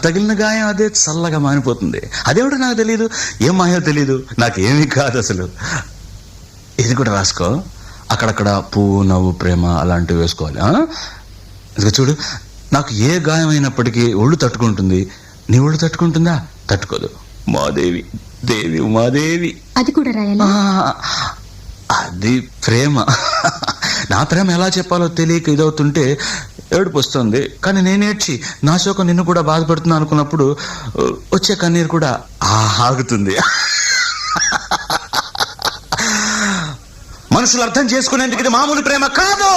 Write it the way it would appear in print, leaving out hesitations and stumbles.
తగిలిన గాయం అదే చల్లగా మానిపోతుంది. అదేవిడ నాకు తెలియదు, ఏం మాయో తెలియదు, నాకేమీ కాదు అసలు. ఇది కూడా రాసుకో, అక్కడక్కడ పువ్వు, నవ్వు, ప్రేమ అలాంటివి వేసుకోవాలి. ఇదిగో చూడు, నాకు ఏ గాయం అయినప్పటికీ ఒళ్ళు తట్టుకుంటుంది. నీ ఒళ్ళు తట్టుకుంటుందా? తట్టుకోదు. ఉమాదేవి, దేవి ఉమాదేవి. అది కూడా రాయాలా? అది ప్రేమ. నా ప్రేమ ఎలా చెప్పాలో తెలియక ఇదవుతుంటే ఏడుపు వస్తుంది. కానీ నేనేడ్చి నా శోకం నిన్ను కూడా బాధపడుతున్నా అనుకున్నప్పుడు వచ్చే కన్నీరు కూడా ఆగుతుంది. మనుషులు అర్థం చేసుకునేందుకు ఇది మామూలు ప్రేమ కాదు.